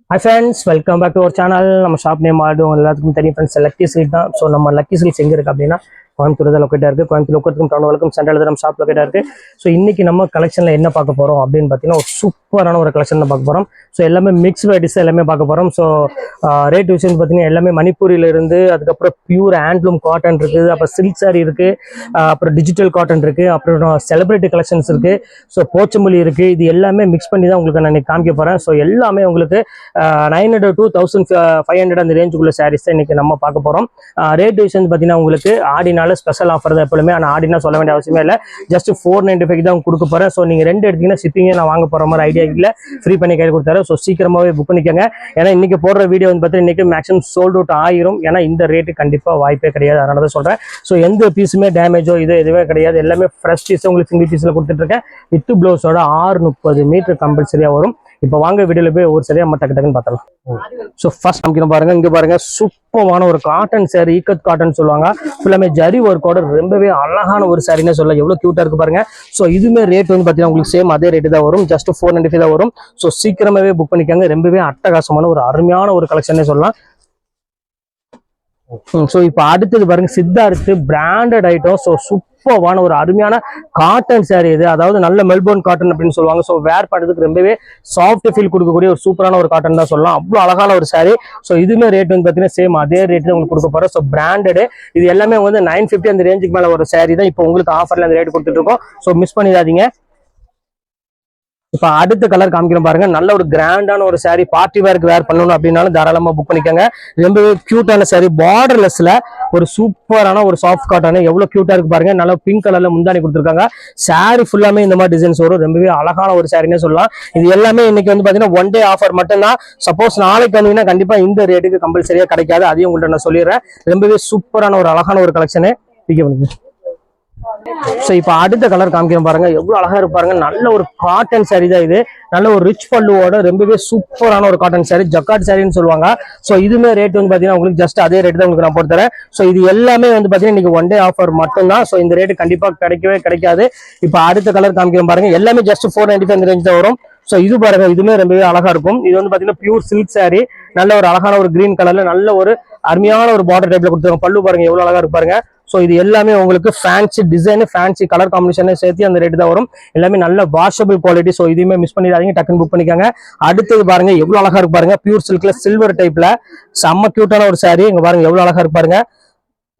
Hi friends, welcome back to our channel. நம்ம shop name எல்லாத்துக்கும் தெரியும் ஃப்ரெண்ட்ஸ், லக்கி சில்க் தான். ஸோ நம்ம லக்கி சில்க்ஸ் எங்கே இருக்குது அப்படின்னா கோயம்புத்தூர் தான் லொக்கேட்டாக இருக்குது. கோயம்புத்தூர் லொக்கேட்டுக்கும் டவுனுக்கும் சென்ட்ரல் தான் நம்ம ஷாப் லொக்கேட்டாக இருக்குது. ஸோ இன்றைக்கி நம்ம கலெக்ஷனில் என்ன பார்க்க போகிறோம் அப்படின்னு பார்த்தீங்கன்னா ஒரு சூப்பரான ஒரு கலெக்ஷன் தான் பார்க்க போகிறோம். ஸோ எல்லாமே மிக்ஸ் வெரைட்டிஸ் எல்லாமே பார்க்க போகிறோம். ஸோ ரேட் விஷயம் பார்த்தீங்கன்னா எல்லாமே மணிப்பூரிலிருந்து, அதுக்கப்புறம் பியூர் ஹேண்ட்லூம் காட்டன் இருக்குது, அப்புறம் சில்க் சாரி இருக்குது, அப்புறம் டிஜிட்டல் காட்டன் இருக்குது, அப்புறம் செலிபிரிட்டி கலெக்ஷன்ஸ் இருக்குது, ஸோ போச்சம்பள்ளி இருக்குது. இது எல்லாமே மிக்ஸ் பண்ணி தான் உங்களுக்கு நான் காமிக்க போகிறேன். ஸோ எல்லாமே உங்களுக்கு 900 to 1500 அந்த ரேஞ்சுக்குள்ள சாரீஸ் தான் இன்னைக்கு நம்ம பார்க்க போகிறோம். ரேட் விஷயம் பார்த்தீங்கன்னா உங்களுக்கு ஆடினால ஸ்பெஷல் ஆஃபர் தான் எப்பவுமே. ஆனால் ஆடினா சொல்ல வேண்டிய அவசியமே இல்லை, ஜஸ்ட் 495 தான் கொடுக்க போகிறேன். ஸோ நீங்கள் ரெண்டு எடுத்தீங்கன்னா ஷிப்பிங்கே நான் வாங்க போகிற மாதிரி ஐடியா இல்லை, ஃப்ரீ பண்ணி கையில் கொடுத்தாரு. ஸோ சீக்கிரமாகவே புக் பண்ணிக்கோங்க. ஏன்னா இன்னைக்கு போடுற வீடியோ வந்து பார்த்தீங்கன்னா இன்னைக்கு மேக்ஸிமம் சோல்ட் அவுட் ஆயிரும். ஏன்னா இந்த ரேட்டு கண்டிப்பாக வாய்ப்பே கிடையாது, அதனால தான் சொல்கிறேன். ஸோ எந்த பீஸுமே டேமேஜோ எதுவுமே கிடையாது, எல்லாமே ஃப்ரெஷ் பீஸ் உங்களுக்கு சிங்கிள் பீஸில் கொடுத்துட்ருக்கேன். வித் ப்ளவுஸோட 630 மீட்டர் கம்பல்சரியாக வரும். இப்போ வாங்க வீடியோல போய் ஒரு சரியா நம்ம டக்கு டக்குன்னு பார்த்தலாம். ஸோ ஃபர்ஸ்ட் நமக்கு பாருங்க, இங்க பாருங்க சூப்பரான ஒரு காட்டன் சாரி, ஈக்கத் காட்டன் சொல்லுவாங்க. ஃபுல்லாமே ஜரி ஒர்க்கோட ரொம்பவே அழகான ஒரு சாரின்னு சொல்லலாம். எவ்வளவு கியூட்டா இருக்கு பாருங்க. ஸோ இதுமே ரேட் வந்து பாத்தீங்கன்னா உங்களுக்கு சேம் அதே ரேட்டு தான் வரும், ஜஸ்ட் 495 தான் வரும். ஸோ சீக்கிரமாவே புக் பண்ணிக்காங்க. ரொம்பவே அட்டகாசமான ஒரு அருமையான ஒரு கலெக்ஷனே சொல்லலாம். ஸோ இப்போ அடுத்தது பாருங்க, சித்தார்த்து பிராண்டட் ஐட்டம். ஸோ சூப்பரான ஒரு அருமையான காட்டன் சாரி இது, அதாவது நல்ல மெல்போர்ன் காட்டன் அப்படின்னு சொல்லுவாங்க. ஸோ வேர் பண்ணுறதுக்கு ரொம்பவே சாஃப்ட் ஃபீல் கொடுக்கக்கூடிய ஒரு சூப்பரான ஒரு காட்டன் தான் சொல்லலாம். அவ்வளோ அழகான ஒரு சாரி. ஸோ இதுவுமே ரேட் வந்து பார்த்தீங்கன்னா சேம் அதே ரேட் உங்களுக்கு கொடுக்க போகிறோம். ஸோ பிராண்டடு இது எல்லாமே வந்து 950 அந்த ரேஞ்சுக்கு மேலே ஒரு சாரி தான் இப்போ உங்களுக்கு ஆஃபர்ல அந்த ரேட் கொடுத்துட்டு இருக்கோம். ஸோ மிஸ் பண்ணிடாதீங்க. இப்போ அடுத்த கலர் காமிக்கிறோம் பாருங்க, நல்ல ஒரு கிராண்டான ஒரு சாரி, பார்ட்டி வேருக்கு வேர் பண்ணணும் அப்படின்னாலும் தாராளமா புக் பண்ணிக்கோங்க. ரொம்பவே கியூட்டான சாரி, பார்டர்லெஸ்ல ஒரு சூப்பரான ஒரு சாஃப்ட் காட்டன். எவ்வளவு கியூட்டா இருக்கு பாருங்க. நல்ல பிங்க் கலர்ல முந்தானி கொடுத்துருக்காங்க. சாரி ஃபுல்லாமே இந்த மாதிரி டிசைன்ஸ் வரும். ரொம்பவே அழகான ஒரு சாரின்னு சொல்லலாம். இது எல்லாமே இன்னைக்கு வந்து பாத்தீங்கன்னா ஒன் டே ஆஃபர் மட்டும்தான். சப்போஸ் நாளைக்கு வந்தீங்கன்னா கண்டிப்பா இந்த ரேட்டுக்கு கம்பல்சரியா கிடைக்காது, அதையும் உங்கள்கிட்ட நான் சொல்லிடுறேன். ரொம்பவே சூப்பரான ஒரு அழகான ஒரு கலெக்ஷனு. ஸோ இப்போ அடுத்த கலர் காமிக்கிறோம் பாருங்க, எவ்வளவு அழகா இருப்பாருங்க. நல்ல ஒரு காட்டன் சாரி தான் இது, நல்ல ஒரு ரிச் பல்லுவோட ரொம்பவே சூப்பரான ஒரு காட்டன் சாரி, ஜக்காட் சாரின்னு சொல்லுவாங்க. ஸோ இதுமே ரேட் வந்து பாத்தீங்கன்னா உங்களுக்கு ஜஸ்ட் அதே ரேட் தான் உங்களுக்கு நான் போட்டு தரேன். ஸோ இது எல்லாமே வந்து பாத்தீங்கன்னா இன்னைக்கு ஒன் டே ஆஃபர் மட்டும்தான். ஸோ இந்த ரேட்டு கண்டிப்பா கிடைக்கவே கிடைக்காது. இப்போ அடுத்த கலர் காமிக்கிறோம் பாருங்க, எல்லாமே ஜஸ்ட் 495 ரேஞ்ச் தான் வரும். ஸோ இது பாருங்க, இதுமே ரொம்பவே அழகா இருக்கும். இது வந்து பாத்தீங்கன்னா பியூர் சில்க் சாரி, நல்ல ஒரு அழகான ஒரு கிரீன் கலர்ல நல்ல ஒரு அருமையான ஒரு பார்டர் டைப்ல கொடுத்துருக்கோம். பல்லு பாருங்க எவ்வளவு அழகா இருப்பாருங்க. ஸோ இது எல்லாமே உங்களுக்கு fancy design, fancy colour combination சேர்த்து அந்த ரேட்டு தான் வரும். எல்லாமே நல்ல வாஷபிள் குவாலிட்டி. ஸோ இதுவுமே மிஸ் பண்ணிடாதீங்க, டக்குன்னு புக் பண்ணிக்காங்க. அடுத்தது பாருங்க எவ்வளவு அழகா இருக்கு பாருங்க, பியூர் சில்க்ல சில்வர் டைப்ல செம்ம கியூட்டான ஒரு சாரி. இங்க பாருங்க எவ்வளவு அழகா இருப்பாருங்க.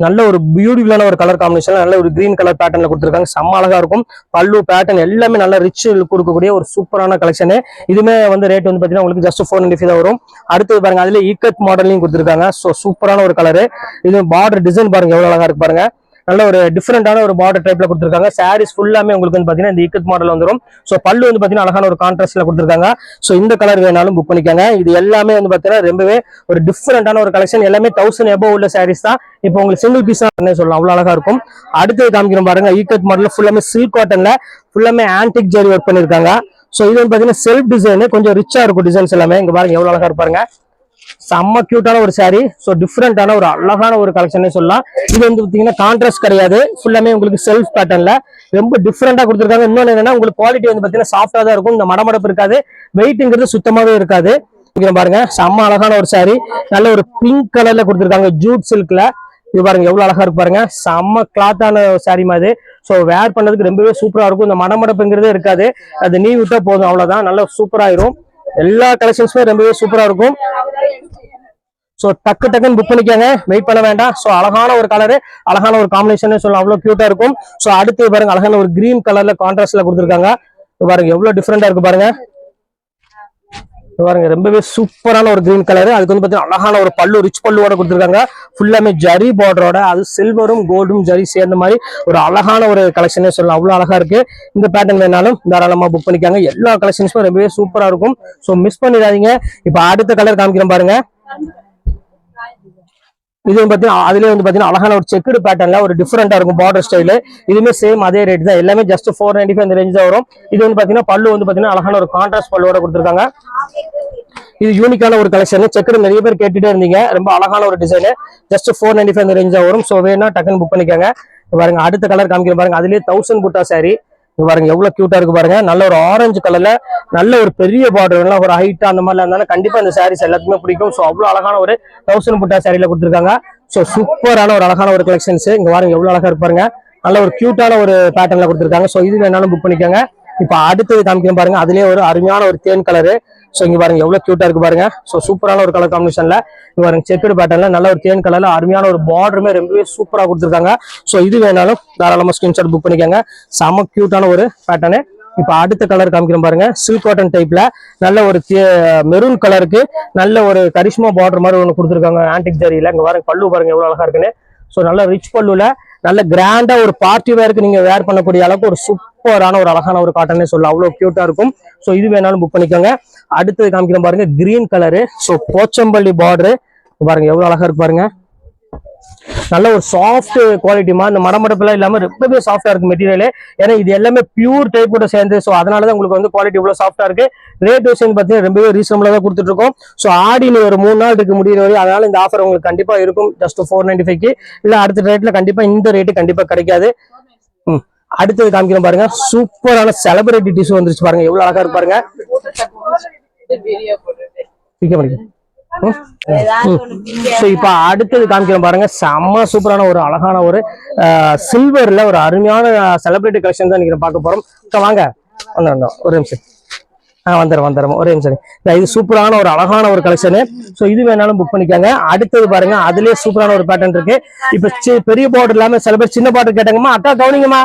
நல்ல ஒரு பியூட்டிஃபுல்லான ஒரு கலர் காம்பினேஷன், நல்ல ஒரு கிரீன் கலர் பேட்டர்ல கொடுத்துருக்காங்க. செம்ம அழகா இருக்கும். பல்லு பேட்டர்ன் எல்லாமே நல்ல ரிச் லுக் கொடுக்கக்கூடிய ஒரு சூப்பரான கலெக்ஷன். இதுமே வந்து ரேட் வந்து பாத்தீங்கன்னா உங்களுக்கு ஜஸ்ட் 495 தான் வரும். அடுத்தது பாருங்க, அதுல ஈக்கத் மாடலையும் கொடுத்துருக்காங்க. ஸோ சூப்பரான ஒரு கலரு. இது பார்டர் டிசைன் பாருங்க எவ்வளவு அழகா இருக்கு பாருங்க. நல்ல ஒரு டிஃப்ரெண்டான ஒரு பார்டர் டைப்ல கொடுத்துருக்காங்க. சாரீஸ் ஃபுல்லாமே உங்களுக்கு வந்து பாத்தீங்கன்னா இந்த ஈக்கத் மாடல் வந்துடும். ஸோ பல்லு வந்து பாத்தீங்கன்னா அழகான ஒரு கான்ட்ராஸ்ட்ல கொடுத்துருக்காங்க. ஸோ இந்த கலர் வேணாலும் புக் பண்ணிக்காங்க. இது எல்லாமே வந்து பாத்தீங்கன்னா ரொம்பவே ஒரு டிஃப்ரெண்டான ஒரு கலெக்ஷன். எல்லாமே 1000 எபோவ் உள்ள சாரீஸ் தான். இப்போ உங்களுக்கு சிங்கிள் பீஸ் தான் சொல்லலாம், அவ்வளவு அழகா இருக்கும். அடுத்தது காமிக்கிறோம் பாருங்க, ஈக்கத் மாடல் ஃபுல்லாமே சில்க் காட்டன்ல ஃபுல்லாமே ஆன்டிக் ஜரி ஒர்க் பண்ணிருக்காங்க. ஸோ இது வந்து பாத்தீங்கன்னா செல்ஃப் டிசைன், கொஞ்சம் ரிச்சா இருக்கும் டிசைன்ஸ் எல்லாமே. இங்க பாருங்க எவ்வளவு அழகா இருப்பாருங்க. செம்ம கியூட்டான ஒரு சாரி. ஸோ டிஃப்ரெண்டான ஒரு அழகான ஒரு கலெக்ஷன் சொல்லலாம். இது வந்து பாத்தீங்கன்னா கான்ட்ராஸ்ட் கிடையாது, ஃபுல்லாமே உங்களுக்கு செல்ஃப் பேட்டர்ன்ல ரொம்ப டிஃப்ரெண்டா கொடுத்துருக்காங்க. இன்னொன்னு என்னன்னா உங்களுக்கு குவாலிட்டி வந்து பாத்தீங்கன்னா சாஃப்டா தான் இருக்கும். இந்த மடமடப்பு இருக்காது, வெயிட்ங்கிறது சுத்தமாவே இருக்காது. பாருங்க செம்ம அழகான ஒரு சாரி, நல்ல ஒரு பிங்க் கலர்ல கொடுத்துருக்காங்க, ஜூட் சில்க்ல. இது பாருங்க எவ்வளவு அழகா இருக்கு பாருங்க. செம்ம கிளாத்தான சாரி மாதிரி. ஸோ வேர் பண்ணதுக்கு ரொம்பவே சூப்பரா இருக்கும். இந்த மடமடப்புங்கிறதே இருக்காது, அது நீ விட்டா போதும், அவ்வளவுதான். நல்ல சூப்பராயிரும். எல்லா கலெக்ஷன்ஸுமே ரொம்பவே சூப்பரா இருக்கும். ஸோ டக்கு டக்குன்னு புக் பண்ணிக்காங்க, வெயிட் பண்ண வேண்டாம். ஸோ அழகான ஒரு கலரு, அழகான ஒரு காம்பினேஷன் சொல்லலாம், அவ்வளவு கியூட்டா இருக்கும். ஸோ அடுத்து பாருங்க அழகான ஒரு கிரீன் கலர்ல கான்ட்ராஸ்ட்ல கொடுத்துருக்காங்க. பாருங்க எவ்வளவு டிஃப்ரெண்டா இருக்கு பாருங்க. பாருங்க ரொம்பவே சூப்பரான ஒரு கிரீன் கலர். அதுக்கு வந்து பாத்தீங்கன்னா அழகான ஒரு பல்லு, ரிச் பல்லுவோட கொடுத்துருக்காங்க. ஃபுல்லாமே ஜரி பார்டரோட, அது சில்வரும் கோல்டும் ஜரி சேர்ந்த மாதிரி ஒரு அழகான ஒரு கலெக்ஷனே சொல்லலாம், அவ்வளவு அழகா இருக்கு. இந்த பேட்டர்ன் வேணாலும் தாராளமா புக் பண்ணிக்காங்க. எல்லா கலெக்ஷன்ஸுமே ரொம்பவே சூப்பரா இருக்கும். ஸோ மிஸ் பண்ணிடாதீங்க. இப்போ அடுத்த கலர் காமிக்கிறேன் பாருங்க. இது பாத்தீங்கன்னா அதுல வந்து பாத்தீங்கன்னா அழகான ஒரு செக்குடு பேட்டர்ன்ல ஒரு டிஃபரெண்டா இருக்கும் பார்டர் ஸ்டைல். இதுமே சேம் அதே ரேட் தான், எல்லாமே ஜஸ்ட் 495 இந்த ரேஞ்ச் தான் வரும். இது வந்து பாத்தீங்கன்னா பல்லு வந்து பாத்தீங்கன்னா அழகான ஒரு கான்ட்ராஸ்ட் பல்லுவோட கொடுத்துருக்காங்க. இது யூனிக்கான ஒரு கலெக்ஷன். செக்குடு நிறைய பேர் கேட்டுட்டே இருந்தீங்க, ரொம்ப அழகான ஒரு டிசைன். ஜஸ்ட் 495 இந்த ரேஞ்ச் தான் வரும். ஸோ வேணா டக்குன்னு புக் பண்ணிக்காங்க. பாருங்க அடுத்த கலர் காமிக்கிறேன் பாருங்க, அதுலயே 1000 புட்டா சாரி. பாருங்க எவ்வளவு கியூட்டா இருக்கு பாருங்க. நல்ல ஒரு ஆரஞ்சு கலர்ல நல்ல ஒரு பெரிய பார்டர், ஒரு ஹைட்டா அந்த மாதிரிலாம் இருந்தாலும் கண்டிப்பா இந்த சாரீஸ் எல்லாத்துக்குமே பிடிக்கும். ஸோ அவ்வளவு அழகான ஒரு 1000 புட்டா சாரியில கொடுத்துருக்காங்க. ஸோ சூப்பரான ஒரு அழகான ஒரு கலெக்ஷன்ஸ். இங்க பாருங்க எவ்வளவு அழகா இருப்பாருங்க. நல்ல ஒரு கியூட்டான ஒரு பேட்டர்ன்ல கொடுத்துருக்காங்க. ஸோ இது வேணாலும் புக் பண்ணிக்கோங்க. இப்ப அடுத்தது காமிக்கணும் பாருங்க. அதுலயே ஒரு அருமையான ஒரு தேன் கலரு. ஸோ இங்க பாருங்க எவ்வளவு கியூட்டா இருக்கு பாருங்க. ஸோ சூப்பரான ஒரு கலர் காம்பினேஷன்ல இங்க பாருங்க செக்குடு பேட்டர்ல நல்ல ஒரு தேன் கலர்ல அருமையான ஒரு பார்டருமே ரொம்பவே சூப்பரா கொடுத்துருக்காங்க. ஸோ இது வேணாலும் தாராளமா ஸ்கிரீன்ஷாட் புக் பண்ணிக்கோங்க. செம கியூட்டான ஒரு பேட்டர்னு. இப்ப அடுத்த கலர் காமிக்கிறோம் பாருங்க. சில்க் காட்டன் டைப்ல நல்ல ஒரு மெரூன் கலருக்கு நல்ல ஒரு கரிஷ்மா பார்டர் மாதிரி ஒன்று கொடுத்துருக்காங்க ஆன்டிக் ஜரியில. இங்க பாருங்க பல்லு பாருங்க எவ்வளவு அழகா இருக்குன்னு. ஸோ நல்ல ரிச் பல்லுல நல்ல கிராண்டா ஒரு பார்ட்டி வேருக்கு நீங்க வேர் பண்ணக்கூடிய அளவுக்கு ஒரு சூப்பரான ஒரு அழகான ஒரு காட்டனே சொல்லலாம். அவ்வளவு கியூட்டா இருக்கும். ஸோ இது வேணாலும் புக் பண்ணிக்கோங்க. அடுத்தது காமிக்கிறோம் பாருங்க green colour. So Pochampalli border பாருங்க எவ்வளவு அழகா இருக்கு பாருங்க. நல்ல ஒரு சாஃப்ட் குவாலிட்டிமா, இந்த மடமடப்பெல்லாம் இல்லாம ரொம்பவே சாஃப்டா இருக்கு மெட்டீரியல். ஏன்னா இது எல்லாமே பியூர் டைப் கூட சேர்ந்து. ஸோ அதனாலதான் உங்களுக்கு வந்து குவாலிட்டி இவ்வளவு சாஃப்டா இருக்கு. ரேட் விஷயம் பார்த்தீங்கன்னா ரொம்பவே ரீசனபிளா தான் கொடுத்துட்டு இருக்கோம். ஸோ ஆடினு ஒரு 3 நாள் இருக்கு முடிகிற வரை. அதனால இந்த ஆஃபர் உங்களுக்கு கண்டிப்பா இருக்கும். ஜஸ்ட் 495 இல்ல அடுத்த ரேட்ல கண்டிப்பா இந்த ரேட்டு கண்டிப்பா கிடைக்காது. அடுத்தது காமிக்கிறோம் பாருங்க. சூப்பரான செலிபிரிட்டி டிஷ்யூ வந்துருச்சு பாருங்க. எவ்வளவு அழகா இருக்கு பாருங்க. இப்ப அடுத்தது காமிக்கிறோம் பாருங்க. செம்ம சூப்பரான ஒரு அழகான ஒரு சில்வர்ல ஒரு அருமையான செலிபிரிட்டி கலெக்ஷன் தான் நீங்க பார்க்க போறோம். வாங்க ஒரு நிமிஷம். வந்துடும் ஒரே நிமிஷம். இது சூப்பரான ஒரு அழகான ஒரு கலெக்ஷனு. ஸோ இது வேணாலும் புக் பண்ணிக்கோங்க. அடுத்தது பாருங்க அதுலயே சூப்பரான ஒரு பேட்டர்ன் இருக்கு. இப்ப பெரிய பார்டர் இல்லாம சில பேர் சின்ன பார்டர் கேட்டாங்கம்மா, அக்கா கவனிங்கம்மா.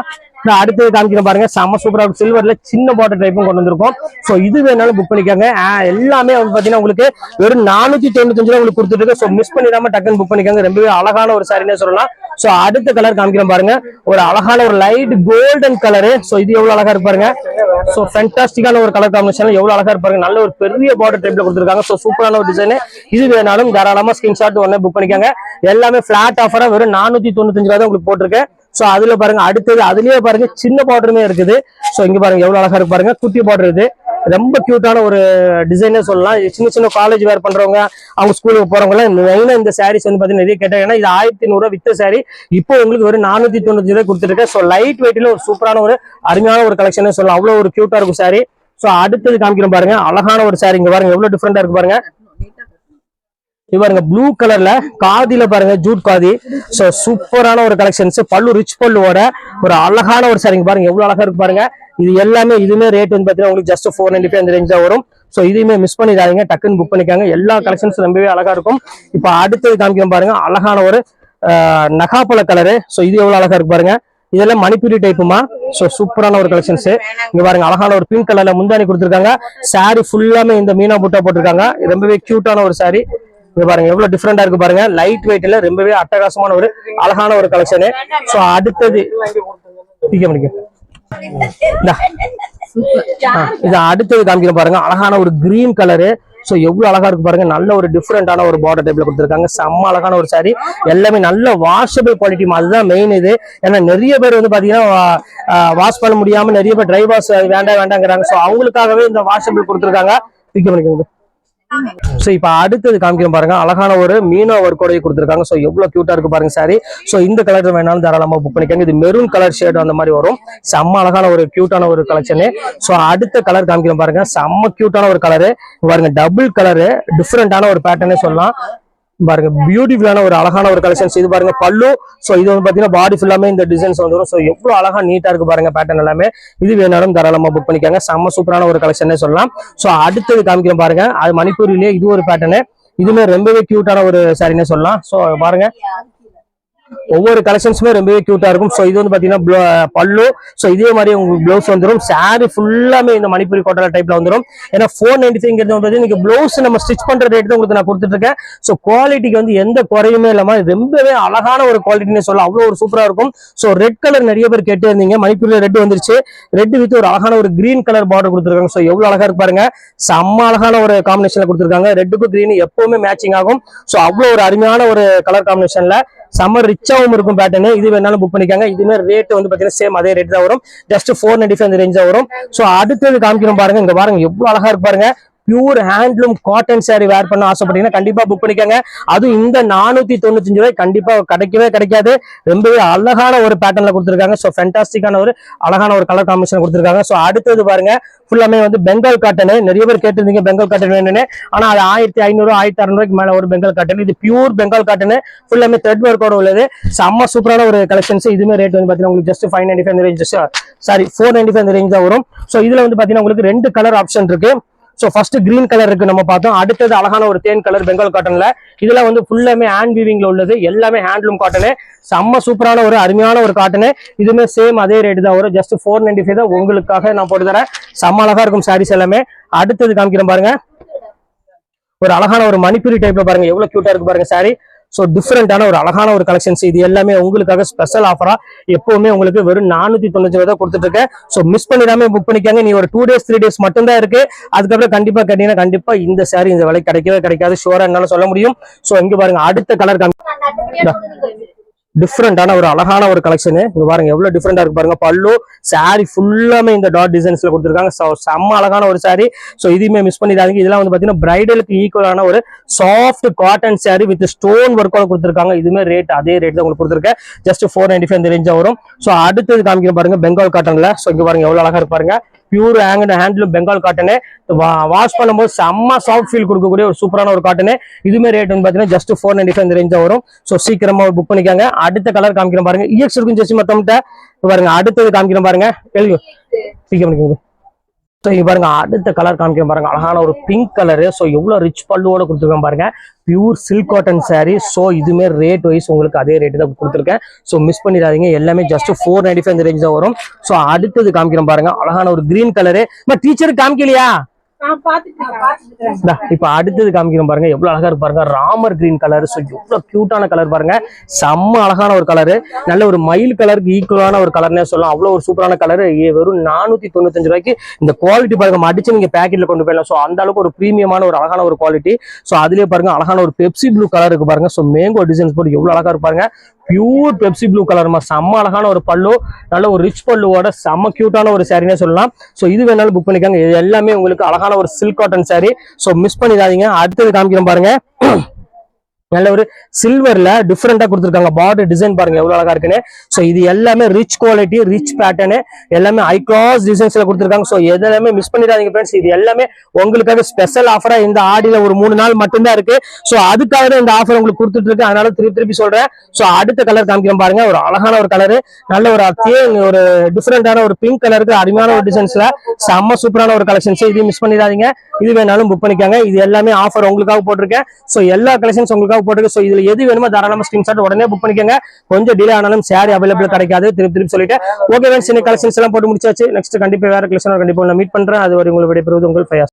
அடுத்தது காமிக்கிறேன் பாருங்க. செம்ம சூப்பரா சில்வர்ல சின்ன பார்டர் டைப்பும் கொண்டு வந்திருக்கும். சோ இது வேணாலும் புக் பண்ணிக்கோங்க. எல்லாமே வந்து பாத்தீங்கன்னா உங்களுக்கு வெறும் 495 உங்களுக்கு கொடுத்துட்டு. சோ மிஸ் பண்ணிடாம டக்குன்னு புக் பண்ணிக்கோங்க. ரொம்பவே அழகான ஒரு சாரினே சொல்லலாம். சோ அடுத்த கலர் காமிக்கிறேன் பாருங்க. ஒரு அழகான ஒரு லைட் கோல்டன் கலரு. சோ இது எவ்வளவு அழகா இருப்பாருங்க. சோ ஃபேண்டாஸ்டிக்கான ஒரு கலர் காம்பினேஷன் எவ்வளவு அழகா இருப்பாருங்க. நல்ல ஒரு பெரிய பார்டர் டைப்ல கொடுத்துருக்காங்க. சோ சூப்பரான ஒரு டிசைன். இது வேணாலும் தாராளமா ஸ்கிரீன்ஷாட் உடனே புக் பண்ணிக்கோங்க. எல்லாமே பிளாட் ஆஃபரா வெறும் 495 தான் உங்களுக்கு போட்டிருக்கேன். சோ அதுல பாருங்க அடுத்தது அதுலயே பாருங்க சின்ன பார்டருமே இருக்குது. சோ இங்க பாருங்க எவ்வளவு அழகா இருக்கு பாருங்க. குட்டி பார்டர் இது ரொம்ப கியூட்டான ஒரு டிசைனே சொல்லலாம். சின்ன சின்ன காலேஜ் வேர் பண்றவங்க, அவங்க ஸ்கூலுக்கு போறவங்க எல்லாம் மெயினா இந்த சாரீஸ் வந்து பாத்தீங்கன்னா நிறைய கேட்டாங்க. ஏன்னா இது 1100 வித்த சாரி இப்போ உங்களுக்கு ஒரு 495 கொடுத்துருக்கேன். சோ லைட் வெயிட்ல ஒரு சூப்பரான ஒரு அருமையான ஒரு கலெக்ஷனே சொல்லலாம். அவ்வளவு ஒரு கியூட்டா இருக்கும் சாரி. சோ அடுத்தது காமிக்கிறோம் பாருங்க. அழகான ஒரு சாரி. இங்க பாருங்க எவ்வளவு டிஃபரெண்டா இருக்கு பாருங்க. இது பாருங்க ப்ளூ கலர்ல காதில பாருங்க ஜூட் காதி. சோ சூப்பரான ஒரு கலெக்ஷன்ஸ். பல்லு ரிச் பல்லுவோட ஒரு அழகான ஒரு சாரிங்க பாருங்க எவ்வளவு அழகா இருக்கு பாருங்க. இது எல்லாமே இதுமே ரேட் வந்து பாத்தீங்கன்னா உங்களுக்கு ஜஸ்ட் 495 அந்த ரேஞ்சா வரும். சோ இதுவுமே மிஸ் பண்ணிடாதீங்க. டக்குன்னு புக் பண்ணிக்காங்க. எல்லா கலெக்ஷன்ஸ் ரொம்பவே அழகா இருக்கும். இப்ப அடுத்தது காமிக்கிறோம் பாருங்க. அழகான ஒரு நகாப்பழ கலரு. சோ இது எவ்வளவு அழகா இருக்கு பாருங்க. இதெல்லாம் மணிப்பூரி டைப்புமா. சோ சூப்பரான ஒரு கலெக்ஷன்ஸ். இங்க பாருங்க அழகான ஒரு பிங்க் கலர்ல முந்தானி கொடுத்துருக்காங்க. சாரி ஃபுல்லாமே இந்த மீனா புட்டா போட்டிருக்காங்க. ரொம்பவே கியூட்டான ஒரு சாரி. இங்க பாருங்க எவ்வளவு டிஃபரெண்டா இருக்கு பாருங்க. லைட் வெயிட்ல ரொம்பவே அட்டகாசமான ஒரு அழகான ஒரு கலெக்ஷனு. சோ அடுத்தது இது அடுத்தது காமிக்கிறேன் பாருங்க. அழகான ஒரு கிரீன் கலரு. சோ எவ்வளவு அழகா இருக்கு பாருங்க. நல்ல ஒரு டிஃபரெண்டான ஒரு பார்டர் டைப்ல கொடுத்துருக்காங்க. செம்ம அழகான ஒரு சாரி. எல்லாமே நல்ல வாஷபிள் குவாலிட்டி. அதுதான் மெயின் இது. ஏன்னா நிறைய பேர் வந்து பாத்தீங்கன்னா வாஷ் பண்ண முடியாம நிறைய பேர் ட்ரை வாஷ் வேண்டாங்கிறாங்க. சோ அவங்களுக்காகவே இந்த வாஷபிள் கொடுத்துருக்காங்க. சோ இப்ப அடுத்தது காமிக்கிறோம் பாருங்க. அழகான ஒரு மீனா ஒர்க்கோட கொடுத்துருக்காங்க. சோ எவ்வளவு கியூட்டா இருக்கு பாருங்க சாரி. சோ இந்த கலர் வேணாலும் தாராளமா புக் பண்ணிக்கோங்க. இது மெரூன் கலர் ஷேட் அந்த மாதிரி வரும். செம்ம அழகான ஒரு கியூட்டான ஒரு கலெக்ஷன். சோ அடுத்த கலர் காமிக்கிறோம் பாருங்க. செம்ம கியூட்டான ஒரு கலரு பாருங்க. டபுள் கலரு டிஃபரெண்டான ஒரு பேட்டர்னே சொல்லலாம். பாருங்க பியூட்டிஃபுல்லான ஒரு அழகான ஒரு கலெக்ஷன்ஸ். இது பாருங்க பல்லு. சோ இது வந்து பாத்தீங்கன்னா பாடி ஃபுல்லாமே இந்த டிசைன்ஸ் வந்துடும். சோ எவ்வளவு அழகா நீட்டா இருக்கு பாருங்க பேட்டர்ன் எல்லாமே. இது வேணாலும் தாராளமா புக் பண்ணிக்காங்க. செம்ம சூப்பரான ஒரு கலெக்ஷனே சொல்லலாம். சோ அடுத்தது காமிக்கிறோம் பாருங்க. அது மணிப்பூரிலேயே இது ஒரு பேட்டர்னு. இதுமே ரொம்பவே கியூட்டான ஒரு சாரினே சொல்லலாம். சோ பாருங்க ஒவ்வொரு கலெக்ஷன்ஸுமே ரொம்பவே கியூட்டா இருக்கும். சோ இது வந்து பாத்தீங்கன்னா பல்லு. சோ இதே மாதிரி உங்களுக்கு பிளவுஸ் வந்துடும். சாரி ஃபுல்லாமே இந்த மணிப்பூரி கோட்டா டைப்ல வந்துடும். ஏன்னா 495 வந்து நீங்க பிளவுஸ் நம்ம ஸ்டிச் பண்ற ரேட் தான் உங்களுக்கு நான் கொடுத்துட்டு இருக்கேன். சோ குவாலிட்டிக்கு வந்து எந்த குறையுமே இல்லாம ரொம்பவே அழகான ஒரு குவாலிட்டின்னு சொல்லலாம். அவ்வளவு ஒரு சூப்பரா இருக்கும். சோ ரெட் கலர் நிறைய பேர் கேட்டு இருந்தீங்க. மணிப்பூர்ல ரெட் வந்துருச்சு. ரெட் வித் ஒரு அழகான ஒரு கிரீன் கலர் பார்டர் கொடுத்துருக்காங்க. சோ எவ்வளவு அழகா இருக்கு பாருங்க. செம்ம அழகான ஒரு காம்பினேஷன்ல கொடுத்துருக்காங்க. ரெட்டுக்கும் கிரீன் எப்பவுமே மேட்சிங் ஆகும். சோ அவ்வளவு ஒரு அருமையான ஒரு கலர் காம்பினேஷன்ல செம்ம ரிச்சாவும் இருக்கும் பேட்டர்னு. இது வேணாலும் புக் பண்ணிக்காங்க. இதுமே ரேட் வந்து பாத்தீங்கன்னா சேம் அதே ரேட் தான் வரும். ஜஸ்ட் 495 ரேஞ்ச் தான் வரும். சோ அடுத்தது காமிக்கிறோம் பாருங்க. இங்க பாருங்க எவ்வளவு அழகா இருக்கு பாருங்க. பியூர் ஹேண்ட்லூம் காட்டன் saree வேர் பண்ண ஆசைப்பட்டீங்கன்னா கண்டிப்பா புக் பண்ணிக்கோங்க. அதுவும் இந்த 495 ரூபாய் கண்டிப்பா கிடைக்கவே கிடைக்காது. ரொம்பவே அழகான ஒரு பேட்டர்ன்ல கொடுத்துருக்காங்க. ஸோ ஃபென்டாஸ்டிக்கான ஒரு அழகான ஒரு கலர் காம்பினேஷன் கொடுத்துருக்காங்க. ஸோ அடுத்தது பாருங்க ஃபுல்லாமே வந்து பெங்கால் காட்டன். நிறைய பேர் கேட்டிருந்தீங்க பெங்கால் காட்டன் வேணும்னு. ஆனா அது 1500 1600 மேல ஒரு பெங்கால் காட்டன். இது பியூர் பெங்கால் காட்டன், ஃபுல்லாமே த்ரெட் ஒர்க்கோட உள்ளது. செம்ம சூப்பரான ஒரு கலெக்ஷன்ஸ். இதுமே ரேட் வந்து பாத்தீங்கன்னா உங்களுக்கு ஜஸ்ட் 595 ரேஞ்ச், சாரி 495 ரேஞ்ச் தான் வரும். ஸோ இதுல வந்து பாத்தீங்கன்னா உங்களுக்கு 2 கலர் ஆப்ஷன் இருக்கு. ஸோ ஃபர்ஸ்ட் கிரீன் கலர் இருக்கு நம்ம பார்த்தோம். அடுத்தது அழகான ஒரு தேன் கலர் பெங்கால் காட்டன்ல. இதுல வந்து ஃபுல்லாமே ஹேண்ட் வீவிங்ல உள்ளது. எல்லாமே ஹேண்ட்லூம் காட்டனு. செம்ம சூப்பரான ஒரு அருமையான ஒரு காட்டனு. இதுமே சேம் அதே ரேட் தான் வரும். ஜஸ்ட் 495 தான் உங்களுக்காக நான் போட்டு தரேன். செம்ம அழகா இருக்கும் சாரீஸ் எல்லாமே. அடுத்தது காமிக்கிறேன் பாருங்க. ஒரு அழகான ஒரு மணிப்புரி டைப்ல பாருங்க எவ்வளவு கியூட்டா இருக்கு பாருங்க சாரி. ஸோ டிஃப்ரெண்டான ஒரு அழகான ஒரு கலெக்ஷன்ஸ். இது எல்லாமே உங்களுக்காக ஸ்பெஷல் ஆஃபரா எப்பவுமே உங்களுக்கு வெறும் 495 தான் கொடுத்துட்டு இருக்கேன். ஸோ மிஸ் பண்ணிடாம புக் பண்ணிக்காங்க. நீ ஒரு 2 days 3 days மட்டும் தான் இருக்கு. அதுக்கப்புறம் கண்டிப்பா கேட்டீங்கன்னா கண்டிப்பா இந்த சாரி இந்த விலை கிடைக்கவே கிடைக்காது. ஷோரா என்னால சொல்ல முடியும். ஸோ இங்க பாருங்க அடுத்த கலர் டிஃப்ரெண்டான ஒரு அழகான ஒரு கலெக்ஷன். இங்க பாருங்க எவ்வளவு டிஃப்ரெண்டா இருக்கு பாருங்க. பல்லு சாரி ஃபுல்லாமே இந்த டாட் டிசைன்ஸ்ல கொடுத்துருக்காங்க. செம்ம அழகான ஒரு சாரி. ஸோ இதையுமே மிஸ் பண்ணிடாதீங்க. இதெல்லாம் வந்து பாத்தீங்கன்னா பிரைடலுக்கு ஈக்குவலான ஒரு soft cotton sari with stone ஒர்க்கோட கொடுத்துருக்காங்க. இதுமே ரேட் அதே ரேட் தான் உங்களுக்கு கொடுத்துருக்கேன். ஜஸ்ட் 495 இந்த ரேஞ்சா வரும். ஸோ அடுத்தது காமிக்கிற பாருங்க பெங்கால் காட்டன்ல. ஸோ இங்க பாருங்க எவ்வளவு அழகா இருப்பாருங்க. Pure handloom Bengal cotton. Wash பண்ணும்போது செம்ம சாஃப்ட் ஃபீல் கொடுக்கக்கூடிய ஒரு சூப்பரான ஒரு காட்டனு. இதுமே ரேட் வந்து பாத்தீங்கன்னா ஜஸ்ட் 495 இந்த ரேஞ்ச் வரும். சோ சீக்கிரமா புக் பண்ணிக்காங்க. அடுத்த கலர் காமிக்கிறேன் பாருங்க. EX இருக்கும் ஜெஸ்ட் மொத்தம்ட்ட பாருங்க. அடுத்தது காமிக்கிறேன் பாருங்க. எழுதி சீக்கிரம் பண்ணிக்கோங்க. ஸோ இங்க பாருங்க அடுத்த கலர் காமிக்கிறேன் பாருங்க. அழகான ஒரு பிங்க் கலரு. ஸோ எவ்வளவு ரிச் பல்லுவோட கொடுத்துருக்கேன் பாருங்க. Pure silk cotton sorry. So இதுமே ரேட் வைஸ் உங்களுக்கு அதே ரேட் தான் கொடுத்துருக்கேன். ஸோ மிஸ் பண்ணிடாதீங்க. எல்லாமே ஜஸ்ட் 495 இந்த ரேஞ்ச் தான் வரும். ஸோ அடுத்தது காமிக்கிறேன் பாருங்க. அழகான ஒரு கிரீன் கலரு. டீச்சருக்கு காமிக்கலையா? இப்ப அடுத்தது காமிக்கிறோம் பாருங்க. எவ்வளவு அழகா இருக்கு பாருங்க. Ramar green colour. சோ எவ்வளவு கியூட்டான கலர் பாருங்க. செம்ம அழகான ஒரு கலரு. நல்ல ஒரு மயில் கலருக்கு ஈக்குவலான ஒரு கலர்னே சொல்லலாம். அவ்வளவு ஒரு சூப்பரான கலர். வெறும் 495 ரூபாய்க்கு இந்த குவாலிட்டி பாருங்க. மடிச்சு நீங்க பேக்கெட்ல கொண்டு போயிடலாம். சோ அந்த அளவுக்கு ஒரு பிரீமியமான ஒரு அழகான ஒரு குவாலிட்டி. சோ அதுலயே பாருங்க அழகான ஒரு பெப்சி ப்ளூ கலர் இருக்கு பாருங்க. சோ மேங்கோ டிசைன்ஸ் போட்டு எவ்வளவு அழகா இருப்பாருங்க. Pure Pepsi blue colour. செம்ம அழகான ஒரு பல்லு. நல்ல ஒரு ரிச் பல்லுவோட செம்ம கியூட்டான ஒரு சாரினே சொல்லலாம். சோ இது வேணாலும் புக் பண்ணிக்காங்க. இது எல்லாமே உங்களுக்கு அழகான ஒரு silk cotton sorry. So miss பண்ணிடாதீங்க. அடுத்தது காமிக்கிறோம் பாருங்க. நல்ல ஒரு சில்வர்ல டிஃப்ரெண்டா கொடுத்துருக்காங்க. பார்டர் டிசைன் பாருங்க எவ்வளவு அழகா இருக்குன்னு. சோ இது எல்லாமே ரிச் குவாலிட்டி, ரிச் பேட்டர்னு, எல்லாமே ஹை கிளாஸ் டிசைன்ஸ்ல கொடுத்துருக்காங்க. சோ எதெல்லாமே மிஸ் பண்ணிடாதீங்க ஃப்ரெண்ட்ஸ். இது எல்லாமே உங்களுக்காக ஸ்பெஷல் ஆஃபரா இந்த ஆடியில ஒரு 3 நாள் மட்டும்தான் இருக்கு. சோ அதுக்காக தான் இந்த ஆஃபர் உங்களுக்கு கொடுத்துட்டு இருக்கு. அதனால திருப்பி சொல்றேன். சோ அடுத்த கலர் காமிக்கிறோம் பாருங்க. ஒரு அழகான ஒரு கலரு. நல்ல ஒரு ஒரு டிஃப்ரெண்டான ஒரு பிங்க் கலருக்கு அருமையான ஒரு டிசைன்ஸ்ல செம்ம சூப்பரான ஒரு கலெக்ஷன்ஸ். இது மிஸ் பண்ணிடாதீங்க. இது வேணாலும் புக் பண்ணிக்காங்க. இது எல்லாமே ஆஃபர் உங்களுக்காக போட்டிருக்கேன். சோ எல்லா கலெக்ஷன்ஸ் உங்களுக்காக போட்டுருக்கு. சோ இதுல எது வேணுமோ தாராளமா ஸ்கிரீன்ஷாட் உடனே புக் பண்ணிக்கோங்க. கொஞ்சம் டிலே ஆனாலும் சாரி அவைலபிள் கிடைக்காது. திருப்பி சொல்லிட்டேன். ஓகே ஃப்ரெண்ட்ஸ், இந்த கலெக்ஷன்ஸ் எல்லாம் போட்டு முடிச்சாச்சு. நெக்ஸ்ட் கண்டிப்பா வேற கலெக்ஷன் கண்டிப்பா மீட் பண்றேன். அது வரை உங்களுக்கு விடைபெறுவது உங்கள் ஃபயாஸ்.